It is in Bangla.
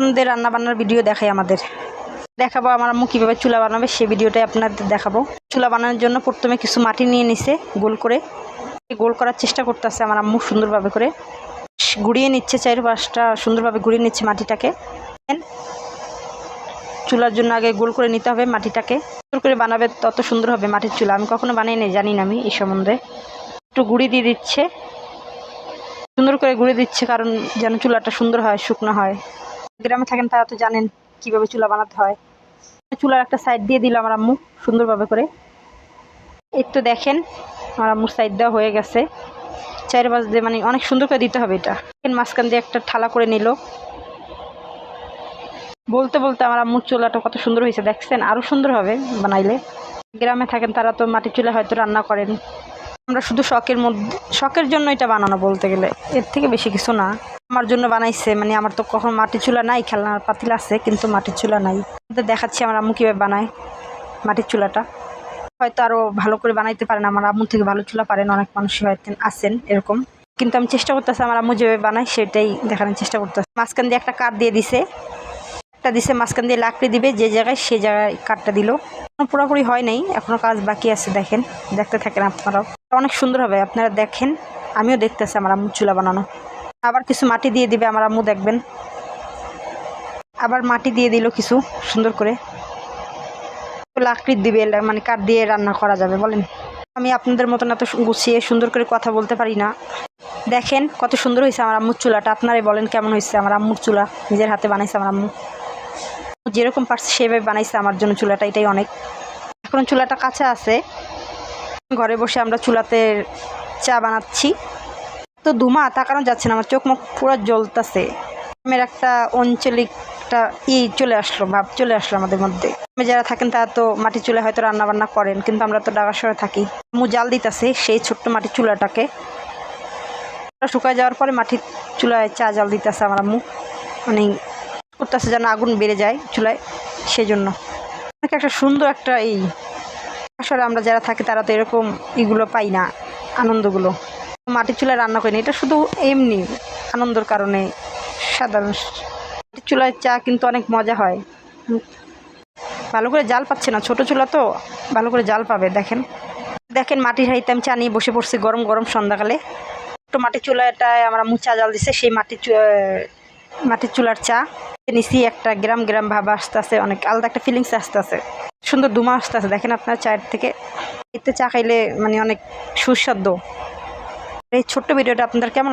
আপনাদের রান্না বান্নার ভিডিও দেখাই আমাদের দেখাবো আমার আম্মু কীভাবে চুলা বানাবে সেই ভিডিওটাই আপনাদের দেখাবো। চুলা বানানোর জন্য প্রথমে কিছু মাটি নিয়ে নিছে গোল করে, গোল করার চেষ্টা করতেছে আমার আম্মু সুন্দরভাবে করে গুঁড়িয়ে নিচ্ছে, 4-5টা সুন্দরভাবে গুঁড়িয়ে নিচ্ছে মাটিটাকে। চুলার জন্য আগে গোল করে নিতে হবে মাটিটাকে, সুন্দর করে বানাবে তত সুন্দর হবে মাটির চুলা। আমি কখনো বানাই নাই, জানি না আমি এই সম্বন্ধে। একটু গুঁড়ি দিয়ে দিচ্ছে, সুন্দর করে গুঁড়ে দিচ্ছে কারণ যেন চুলাটা সুন্দর হয়, শুকনো হয়। গ্রামে থাকেন তারা তো জানেন কীভাবে চুলা বানাতে হয়। চুলার একটা সাইড দিয়ে দিল আমার আম্মু সুন্দরভাবে করে। এই তো দেখেন আমার আম্মুর সাইড দেওয়া হয়ে গেছে, 4-5 দিয়ে মানে অনেক সুন্দর করে দিতে হবে এটা। মাঝখান দিয়ে একটা ঠালা করে নিল। বলতে বলতে আমার আম্মুর চুলাটা কত সুন্দর হয়েছে দেখছেন, আরও সুন্দর হবে বানাইলে। গ্রামে থাকেন তারা তো মাটির চুলা হয়তো রান্না করেন, আমরা শুধু শখের জন্য এটা বানানো বলতে গেলে, এর থেকে বেশি কিছু না। আমার জন্য বানাইছে, মানে আমার তো কখন মাটির চুলা নাই, খেলনার পাতিল আছে কিন্তু মাটির চুলা নাই। দেখাচ্ছি আমার আম্মু কীভাবে বানায় মাটির চুলাটা। হয়তো আরও ভালো করে বানাইতে পারেন, আমার আম্মু থেকে ভালো চুলা পারেন অনেক মানুষই হয়তো আছেন এরকম, কিন্তু আমি চেষ্টা করতেছি আমার আম্মু যেভাবে বানায় সেটাই দেখানোর চেষ্টা করতেছি। মাঝখান দিয়ে একটা কাঠ দিয়ে দিছে, একটা দিছে মাঝখান দিয়ে লাকড়ি দিবে যে জায়গায়, সে জায়গায় কাঠটা দিল। পুরোপুরি হয় নাই, এখনও কাজ বাকি আছে। দেখেন, দেখতে থাকেন আপনারাও, অনেক সুন্দর হবে। আপনারা দেখেন, আমিও দেখতেছি আমার আম্মু চুলা বানানো। আবার কিছু মাটি দিয়ে দিবে আমার আম্মু, দেখবেন আবার মাটি দিয়ে দিল কিছু সুন্দর করে। লাকড়ি দিবে, মানে কাঠ দিয়ে রান্না করা যাবে বলেন। আমি আপনাদের মতন এত গুছিয়ে সুন্দর করে কথা বলতে পারি না। দেখেন কত সুন্দর হয়েছে আমার আম্মুর চুলাটা, আপনারাই বলেন কেমন হয়েছে আমার আম্মুর চুলা। নিজের হাতে বানাইছে আমার আম্মু, যেরকম পারছে সেভাবে বানাইছে আমার জন্য চুলাটা, এটাই অনেক। এখন চুলাটা কাঁচা আছে, ঘরে বসে আমরা চুলাতে চা বানাচ্ছি। তো ধুমা তাকানো যাচ্ছে না, আমার চোখ মুখ পুরো জ্বলতেছে। আমার একটা আঞ্চলিক একটা চলে আসলো, ভাব চলে আসলো আমাদের মধ্যে। যারা থাকেন তারা তো মাটির চুলায় হয়তো রান্না বান্না করেন, কিন্তু আমরা তো ঢাকা শহরে থাকি। আম্মু জাল দিতেছে সেই ছোট্ট মাটির চুলাটাকে, শুকায় যাওয়ার পরে মাটির চুলায় চা জাল দিতেছে আমার আম্মু, মানে করতেছে যেন আগুন বেড়ে যায় চুলায়, সেই জন্য একটা সুন্দর একটা আসলে আমরা যারা থাকি তারা তো এরকম এগুলো পাই না, আনন্দগুলো। মাটির চুলায় রান্না করিনি, এটা শুধু এমনি আনন্দর কারণে। সাধারণ মাটির চুলায় চা কিন্তু অনেক মজা হয়। ভালো করে জাল পাচ্ছে না, ছোট চুলা তো, ভালো করে জাল পাবে। দেখেন দেখেন মাটির হাঁড়িতে আমি চা নিয়ে বসে পড়ছি গরম গরম সন্ধ্যাকালে। তো মাটির চুলাটায় আমার আম্মু চা জাল দিছে, সেই মাটির চুলার চা নিছি। একটা গ্রাম গ্রাম ভাব আসতে আছে, অনেক আলাদা একটা ফিলিংস আসতে আছে, সুন্দর ধুমা আসতে আছে। দেখেন আপনার চায়ের থেকে, এতে চা খাইলে মানে অনেক সুস্বাদু। এই ছোট্ট ভিডিওটা আপনাদের কেমন